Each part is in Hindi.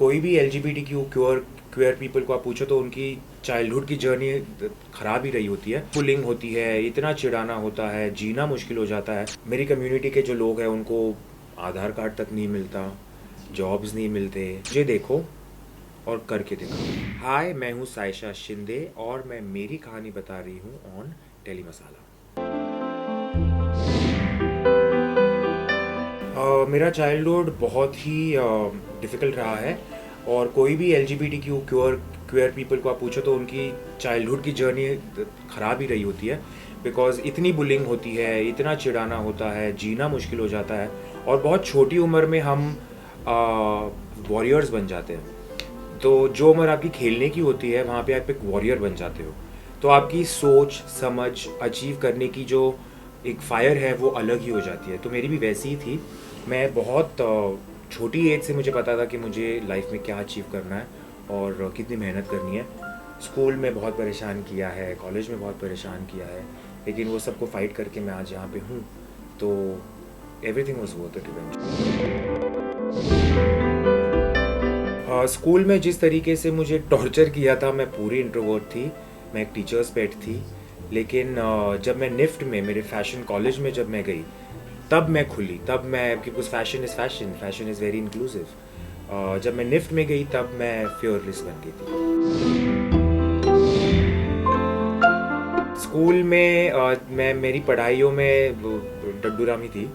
कोई भी एलजीबीटीक्यू क्यूअर पीपल को आप पूछो तो उनकी चाइल्डहुड की जर्नी खराब ही रही होती है। बुलिंग होती है, इतना चिढ़ाना होता है, जीना मुश्किल हो जाता है। मेरी कम्युनिटी के जो लोग हैं उनको आधार कार्ड तक नहीं मिलता, जॉब्स नहीं मिलते। मुझे देखो और करके दिखाओ। हाय, मैं हूँ सायशा शिंदे और मैं मेरी कहानी बता रही हूँ ऑन टेली मसाला। मेरा चाइल्डहुड बहुत ही डिफ़िकल्ट रहा है और कोई भी एलजीबीटीक्यू क्यूअर पीपल को आप पूछो तो उनकी चाइल्डहुड की जर्नी ख़राब ही रही होती है। बिकॉज़ इतनी बुलिंग होती है, इतना चिढ़ाना होता है, जीना मुश्किल हो जाता है और बहुत छोटी उम्र में हम वॉरियर्स बन जाते हैं। तो जो उम्र आपकी खेलने की होती है वहाँ पे आप एक वॉरियर बन जाते हो। तो आपकी सोच, समझ, अचीव करने की जो एक फायर है वो अलग ही हो जाती है। तो मेरी भी वैसी ही थी। मैं बहुत छोटी एज से मुझे पता था कि मुझे लाइफ में क्या अचीव करना है और कितनी मेहनत करनी है। स्कूल में बहुत परेशान किया है, कॉलेज में बहुत परेशान किया है, लेकिन वो सबको फाइट करके मैं आज यहाँ पे हूँ। तो everything was worth it eventually. School में जिस तरीके से मुझे टॉर्चर किया था, मैं पूरी इंट्रोवर्ट थी, मैं एक टीचर्स पेट थी। लेकिन जब मैं निफ्ट में, मेरे फैशन कॉलेज में जब मैं गई, तब मैं खुली, तब मैं, because fashion is fashion, fashion is very inclusive. जब मैं निफ्ट में गई तब मैं फियरलेस बन गई थी। स्कूल में मैं मेरी पढ़ाइयों में डड्डूरामी थी।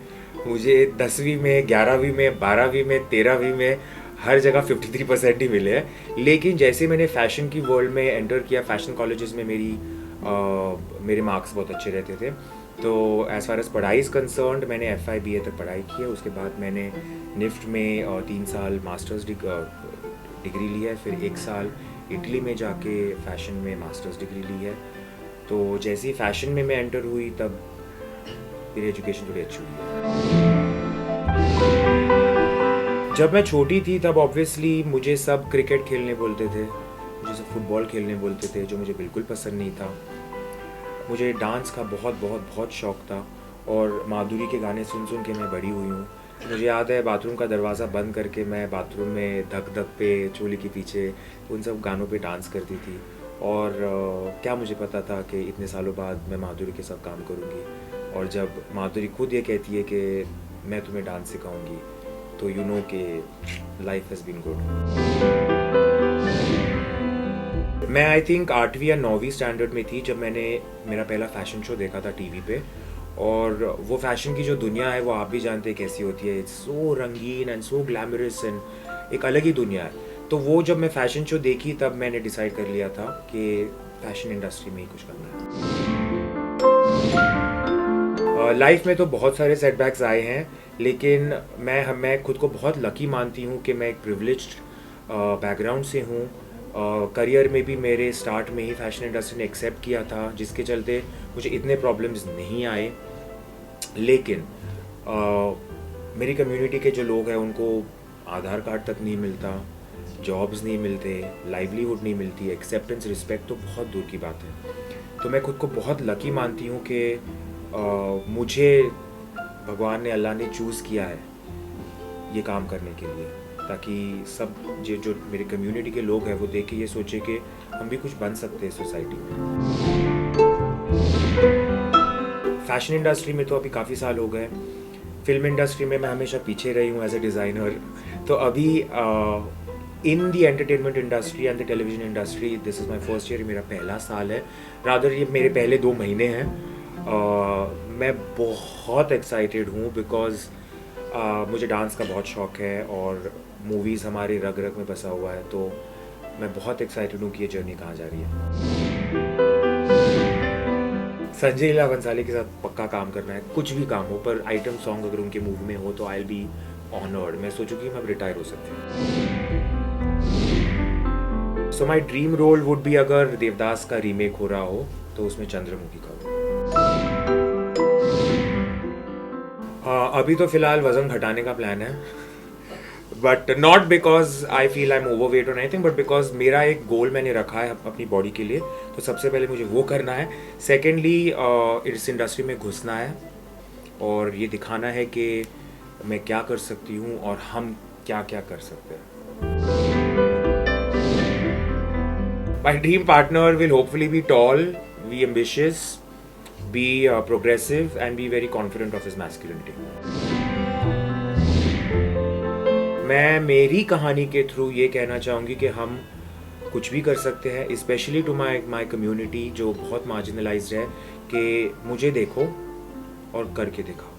मुझे 10वीं में, 11वीं में, 12वीं में, 13वीं में हर जगह 53% ही मिले हैं। लेकिन जैसे मैंने फ़ैशन की वर्ल्ड में एंटर किया, फ़ैशन कॉलेजेस में मेरे मार्क्स बहुत अच्छे रहते थे। तो एज़ फार एज़ पढ़ाई इज़ कंसर्न्ड, मैंने FI BA तक पढ़ाई की है। उसके बाद मैंने निफ्ट में 3 साल मास्टर्स डिग्री ली है, फिर 1 साल इटली में जाके फ़ैशन में मास्टर्स डिग्री ली है। तो जैसे ही फ़ैशन में मैं एंटर हुई तब मेरी एजुकेशन थोड़ी अच्छी हुई। जब मैं छोटी थी तब ऑब्वियसली मुझे सब क्रिकेट खेलने बोलते थे, मुझे सब फुटबॉल खेलने बोलते थे, जो मुझे बिल्कुल पसंद नहीं था। मुझे डांस का बहुत बहुत बहुत शौक़ था और माधुरी के गाने सुन सुन के मैं बड़ी हुई हूँ। मुझे याद है बाथरूम का दरवाज़ा बंद करके मैं बाथरूम में धक धक पे, चोली के पीछे, उन सब गानों पे डांस करती थी। और क्या मुझे पता था कि इतने सालों बाद मैं माधुरी के साथ काम करूँगी। और जब माधुरी खुद ये कहती है कि मैं तुम्हें डांस सिखाऊंगी, तो यू नो कि लाइफ हैज़ बीन गुड। मैं आई थिंक 8वीं या 9वीं स्टैंडर्ड में थी जब मैंने मेरा पहला फ़ैशन शो देखा था टीवी पे। और वो फ़ैशन की जो दुनिया है वो आप भी जानते हैं कैसी होती है। इट्स सो रंगीन एंड सो ग्लैमरस एंड एक अलग ही दुनिया है। तो वो जब मैं फ़ैशन शो देखी तब मैंने डिसाइड कर लिया था कि फ़ैशन इंडस्ट्री में ही कुछ करना है। लाइफ में तो बहुत सारे सेटबैक्स आए हैं, लेकिन मैं खुद को बहुत लकी मानती हूँ कि मैं एक प्रिविलेज्ड बैकग्राउंड से हूँ। करियर में भी मेरे स्टार्ट में ही फ़ैशन इंडस्ट्री ने एक्सेप्ट किया था, जिसके चलते मुझे इतने प्रॉब्लम्स नहीं आए। लेकिन मेरी कम्युनिटी के जो लोग हैं उनको आधार कार्ड तक नहीं मिलता, जॉब्स नहीं मिलते, लाइवलीहुड नहीं मिलती, एक्सेप्टेंस, रिस्पेक्ट तो बहुत दूर की बात है। तो मैं खुद को बहुत लकी मानती हूँ कि मुझे भगवान ने, अल्लाह ने चूज़ किया है ये काम करने के लिए, ताकि सब जो मेरे कम्युनिटी के लोग हैं वो देख के ये सोचे कि हम भी कुछ बन सकते हैं सोसाइटी में। फैशन इंडस्ट्री में तो अभी काफ़ी साल हो गए। फिल्म इंडस्ट्री में मैं हमेशा पीछे रही हूँ एज ए डिज़ाइनर। तो अभी in the entertainment industry and the television industry, this is my first year, मेरा पहला साल है। रादर ये मेरे पहले 2 महीने हैं। मैं बहुत एक्साइटेड हूँ बिकॉज़ मुझे डांस का बहुत शौक़ है और मूवीज़ हमारे रग रग में बसा हुआ है। तो मैं बहुत एक्साइटेड हूँ कि ये जर्नी कहाँ जा रही है। संजय लीला भंसाली के साथ पक्का काम करना है, कुछ भी काम हो, पर आइटम सॉन्ग अगर उनके मूवी में हो तो आई विल बी ऑनर्ड। मैं सोचूं कि मैं अब रिटायर हो सकती हूँ। So my dream role would be, अगर देवदास का रीमेक हो रहा हो तो उसमें चंद्रमुखी का हो। अभी तो फिलहाल वज़न घटाने का प्लान है, but not because I feel I am overweight और एनीथिंग, बट बिकॉज मेरा एक गोल मैंने रखा है अपनी बॉडी के लिए। तो सबसे पहले मुझे वो करना है। सेकेंडली इस इंडस्ट्री में घुसना है और ये दिखाना है कि मैं क्या कर सकती हूँ और हम क्या क्या कर सकते हैं। My dream partner will hopefully be tall, be ambitious, be progressive, and be very confident of his masculinity. मैं मेरी कहानी के थ्रू ये कहना चाहूँगी कि हम कुछ भी कर सकते हैं, स्पेशली टू माई कम्युनिटी जो बहुत मार्जिनलाइज्ड है, कि मुझे देखो और करके दिखाओ।